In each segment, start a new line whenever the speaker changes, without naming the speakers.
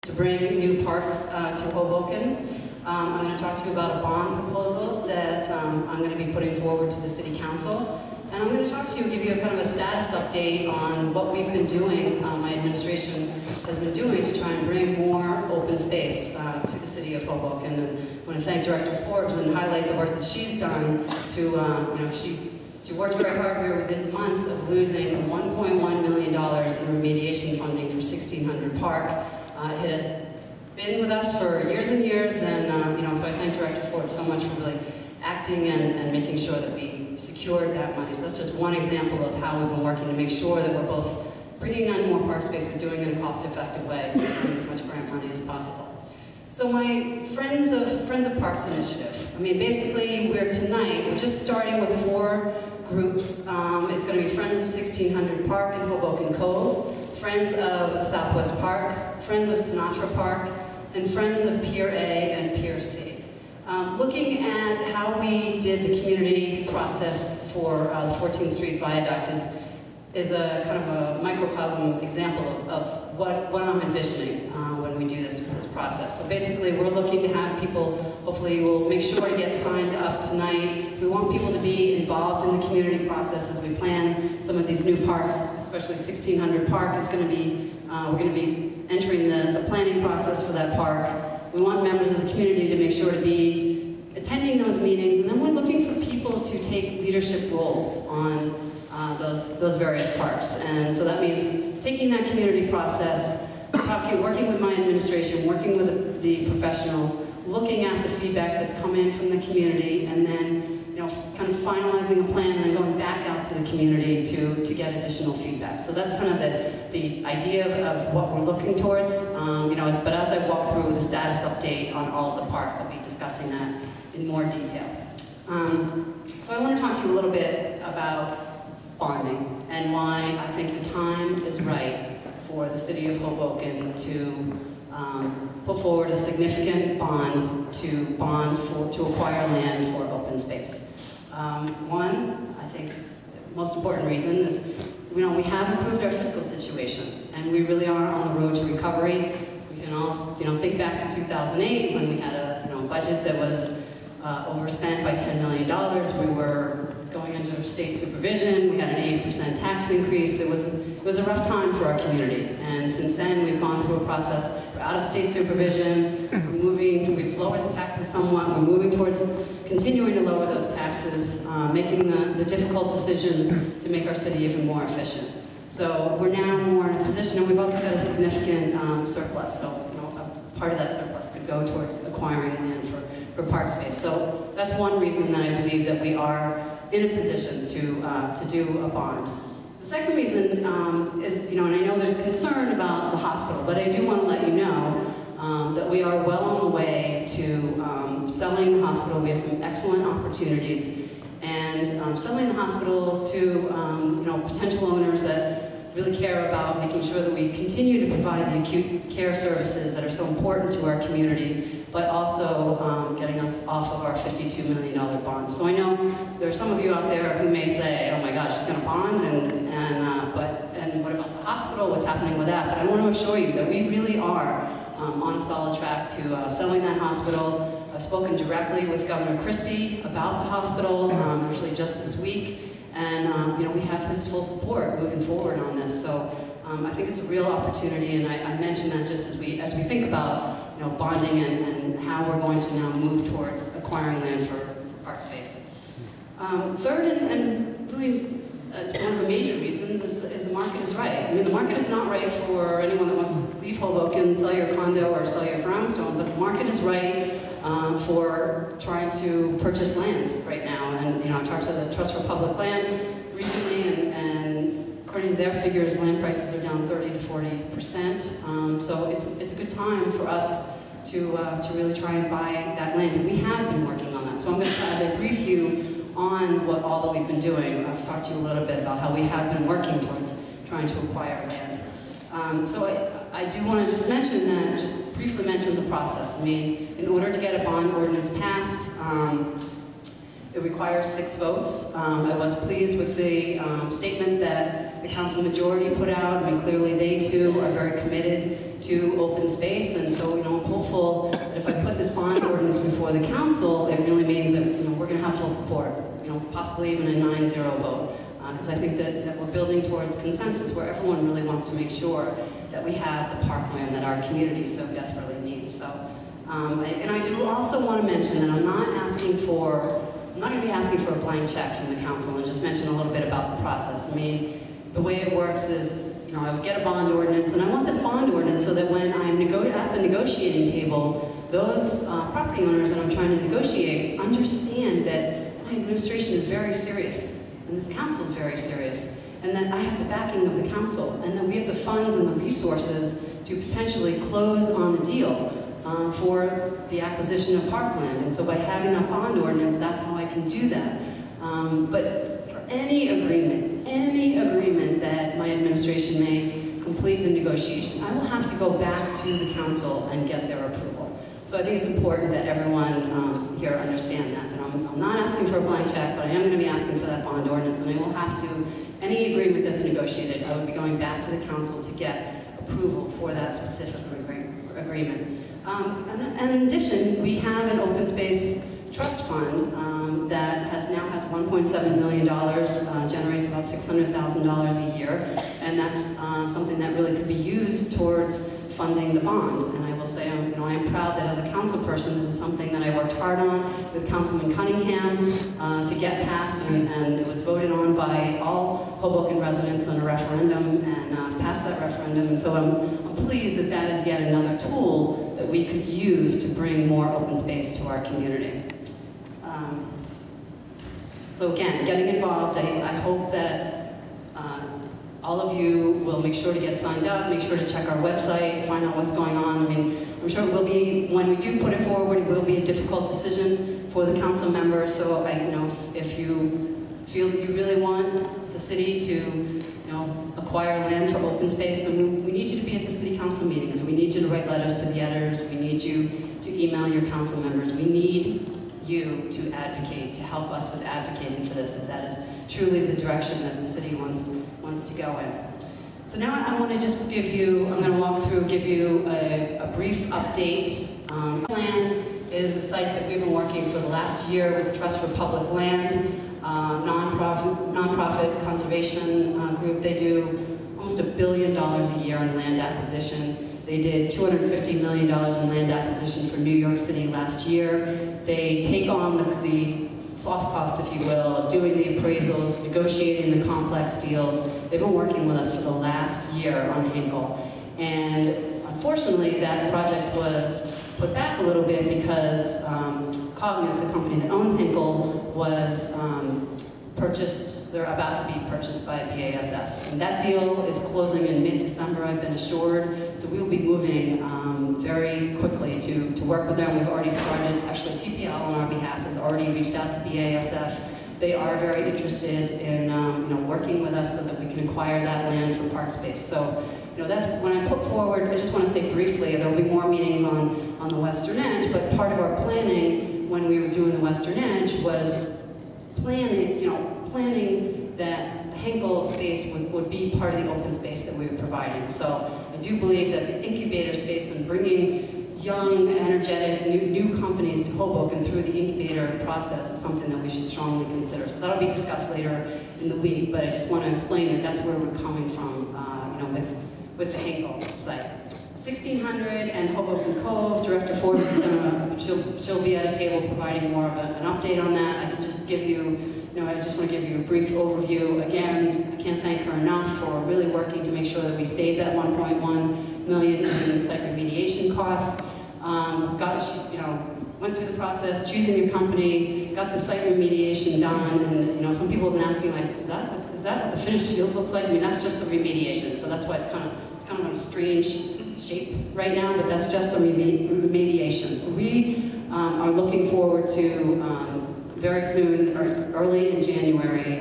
to bring new parks to Hoboken. I'm going to talk to you about a bond proposal that I'm going to be putting forward to the City Council. And I'm going to talk to you and give you a kind of a status update on what we've been doing, my administration has been doing to try and bring more open space to the City of Hoboken. And I want to thank Director Forbes and highlight the work that she's done to, she worked very hard. We were within months of losing $1.1 million in remediation funding for 1600 Park. It had been with us for years and years, and so I thank Director Forbes so much for really acting and making sure that we secured that money. So that's just one example of how we've been working to make sure that we're both bringing on more park space, but doing it in a cost-effective way, so we're getting as much grant money as possible. So my Friends of Parks initiative. I mean, basically, we're just starting with 4 groups. It's going to be Friends of 1600 Park in Hoboken Cove, Friends of Southwest Park, Friends of Sinatra Park, and Friends of Pier A and Pier C. Looking at how we did the community process for the 14th Street Viaduct is a kind of a microcosm example of what I'm envisioning when we do this process. So basically, we're looking to have people, hopefully we'll make sure to get signed up tonight. We want people to be involved in the community process as we plan some of these new parks, especially 1600 Park is going to be, we're going to be entering the planning process for that park. We want members of the community to make sure to be attending those meetings, and then we're looking for people to take leadership roles on those various parks. And so that means taking that community process, working with my administration, working with the professionals, looking at the feedback that's come in from the community, and then kind of finalizing a plan and then going back out to the community to get additional feedback. So that's kind of the idea of what we're looking towards. But as I walk through the status update on all of the parks, I'll be discussing that in more detail. So I want to talk to you a little bit about bonding and why I think the time is right for the City of Hoboken to put forward a significant bond to acquire land for open space. One, I think the most important reason is, we have improved our fiscal situation, and we really are on the road to recovery. We can all, think back to 2008 when we had a budget that was overspent by $10 million. We were going under state supervision. We had an 80% tax increase. It was a rough time for our community. And since then, we've gone through a process. We're out of state supervision. We've lowered the taxes somewhat. We're moving towards continuing to lower those taxes, making the difficult decisions to make our city even more efficient. So we're now more in a position, and we've also got a significant surplus. So a part of that surplus could go towards acquiring land for park space. So that's one reason that I believe that we are in a position to do a bond. The second reason is, and I know there's concern about the hospital, but I do want to let you know that we are well on the way to selling the hospital. We have some excellent opportunities, and selling the hospital to potential owners that really care about making sure that we continue to provide the acute care services that are so important to our community, but also getting us off of our $52 million bond. So I know there are some of you out there who may say, oh my God, she's going to bond, and what about the hospital? What's happening with that? But I want to assure you that we really are on a solid track to selling that hospital. I've spoken directly with Governor Christie about the hospital, actually just this week. And we have his full support moving forward on this. So I think it's a real opportunity, and I mention that just as we think about bonding and how we're going to now move towards acquiring land for park space. Third, and really one of the major reasons is the market is right. I mean, the market is not right for anyone that wants to leave Hoboken, sell your condo, or sell your brownstone, but the market is right for trying to purchase land right now. And I talked to the Trust for Public Land recently, and according to their figures, land prices are down 30 to 40%. So it's a good time for us to really try and buy that land, and we have been working on that. So I'm going to, as I brief you on what all that we've been doing, I've talked to you a little bit about how we have been working towards trying to acquire land. So I do want to just mention that, just briefly mention the process. I mean, in order to get a bond ordinance passed, it requires 6 votes. I was pleased with the statement that the council majority put out. I mean, clearly they too are very committed to open space, and so I'm hopeful that if I put this bond ordinance before the council, it really means that we're going to have full support, possibly even a 9-0 vote, because I think that we're building towards consensus where everyone really wants to make sure that we have the parkland that our community so desperately needs. So, and I do also want to mention that I'm not going to be asking for a blank check from the council, and just mention a little bit about the process. I mean, the way it works is, I would get a bond ordinance, and I want this bond ordinance so that when I'm at the negotiating table, those property owners that I'm trying to negotiate understand that my administration is very serious, and this council is very serious, and that I have the backing of the council, and that we have the funds and the resources to potentially close on a deal for the acquisition of parkland. And so by having a bond ordinance, that's how I can do that. But for any agreement that my administration may complete the negotiation, I will have to go back to the council and get their approval. So I think it's important that everyone here understand that I'm not asking for a blank check, but I am going to be asking for that bond ordinance, and I will have to, any agreement that's negotiated, I will be going back to the council to get approval for that specific agreement. And in addition, we have an open space trust fund that now has $1.7 million, generates about $600,000 a year, and that's something that really could be used towards funding the bond. And I will say, I am proud that as a council person, this is something that I worked hard on with Councilman Cunningham to get passed, and it was voted on by all Hoboken residents in a referendum, and passed that referendum. And so I'm pleased that that is yet another tool that we could use to bring more open space to our community. So again, getting involved, I hope that all of you will make sure to get signed up, make sure to check our website, find out what's going on. I mean, I'm sure it will be, when we do put it forward, it will be a difficult decision for the council members. So if you feel that you really want the city to acquire land for open space, then we need you to be at the city council meetings. We need you to write letters to the editors. We need you to email your council members. We need you to advocate, to help us with advocating for this, if that is truly the direction that the city wants to go in. So now I want to just give you, I'm going to walk through, give you a brief update. Plan is a site that we've been working for the last year with the Trust for Public Land, nonprofit conservation group. They do almost $1 billion a year in land acquisition. They did $250 million in land acquisition for New York City last year. They take on the soft cost, if you will, of doing the appraisals, negotiating the complex deals. They've been working with us for the last year on Hinkle. And unfortunately, that project was put back a little bit because Cognus, the company that owns Hinkle, was purchased, they're about to be purchased by BASF. And that deal is closing in mid-December, I've been assured. So we will be moving very quickly to work with them. We've already started, actually TPL on our behalf has already reached out to BASF. They are very interested in working with us so that we can acquire that land for park space. So that's when I put forward, I just want to say briefly, there will be more meetings on the Western Edge, but part of our planning when we were doing the Western Edge was planning that the Hinkle space would be part of the open space that we were providing. So I do believe that the incubator space and bringing young, energetic, new companies to Hoboken through the incubator process is something that we should strongly consider. So that'll be discussed later in the week, but I just want to explain that that's where we're coming from, with the Hinkle site. 1600 and Hoboken Cove, Director Forbes is she'll be at a table providing more of an update on that. I can just give you, I just want to give you a brief overview. Again, I can't thank her enough for really working to make sure that we save that $1.1 million in site remediation costs. Went through the process, choosing a company, got the site remediation done, and some people have been asking, like, is that what the finished field looks like? I mean, that's just the remediation, so that's why it's kind of on a strange shape right now, but that's just the remediation. So we are looking forward to very soon, or early in January,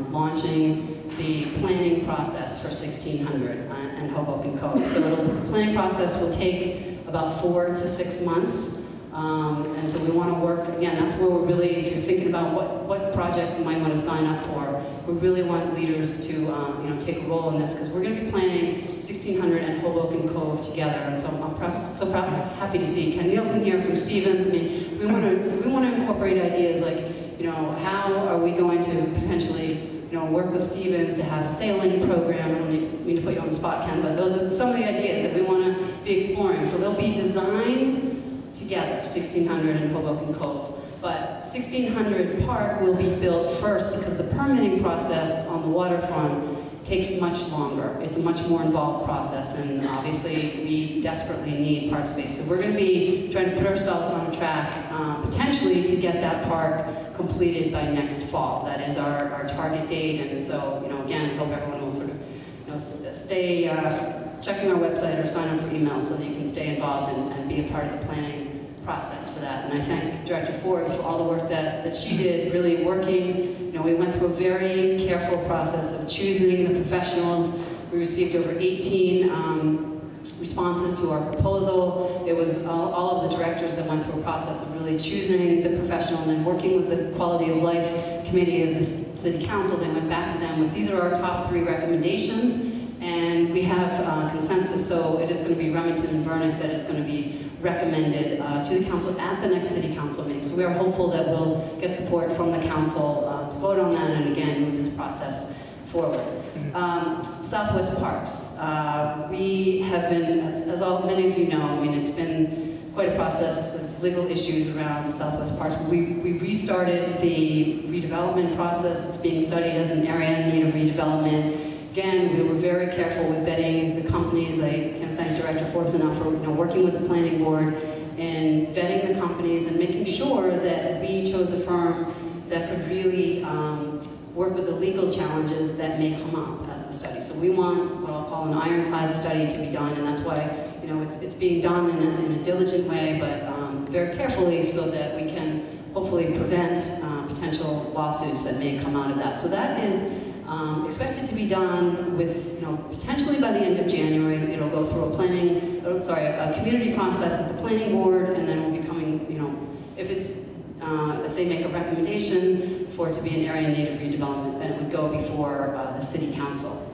launching the planning process for 1600 and Hoboken Cove. So the planning process will take about 4 to 6 months. And so we want to work, again, that's where we're really, if you're thinking about what projects you might want to sign up for, we really want leaders to take a role in this, because we're going to be planning 1600 and Hoboken Cove together. And so I'm so happy to see Ken Nielsen here from Stevens. I mean, we want to incorporate ideas like, how are we going to potentially work with Stevens to have a sailing program. I don't mean to put you on the spot, Ken, but those are some of the ideas that we want to be exploring. So they'll be designed together, 1600 and Hoboken Cove. But 1600 Park will be built first because the permitting process on the waterfront takes much longer. It's a much more involved process, and obviously we desperately need park space. So we're going to be trying to put ourselves on a track, potentially to get that park completed by next fall. That is our target date, and so, again, I hope everyone will sort of, stay checking our website or sign up for emails so that you can stay involved and be a part of the planning process for that. And I thank Director Forbes for all the work that she did, really working. We went through a very careful process of choosing the professionals. We received over 18 responses to our proposal. It was all of the directors that went through a process of really choosing the professional and then working with the Quality of Life Committee of the City Council. They went back to them with, these are our top 3 recommendations, and we have consensus, so it is going to be Remington and Vernick that is going to be recommended to the council at the next city council meeting. So we are hopeful that we'll get support from the council to vote on that and again move this process forward. Southwest Parks. We have been, as many of you know, it's been quite a process of legal issues around Southwest Parks. We restarted the redevelopment process. It's being studied as an area in need of redevelopment. Again, we were very careful with vetting the companies. I can't thank Director Forbes enough for working with the planning board and vetting the companies and making sure that we chose a firm that could really work with the legal challenges that may come up as the study. So we want what I'll call an ironclad study to be done, and that's why it's being done in a diligent way, but very carefully, so that we can hopefully prevent potential lawsuits that may come out of that. So that is expected to be done with, potentially by the end of January. It'll go through a community process at the planning board, and then we'll be coming, if they make a recommendation for it to be an area in need of redevelopment, then it would go before the city council.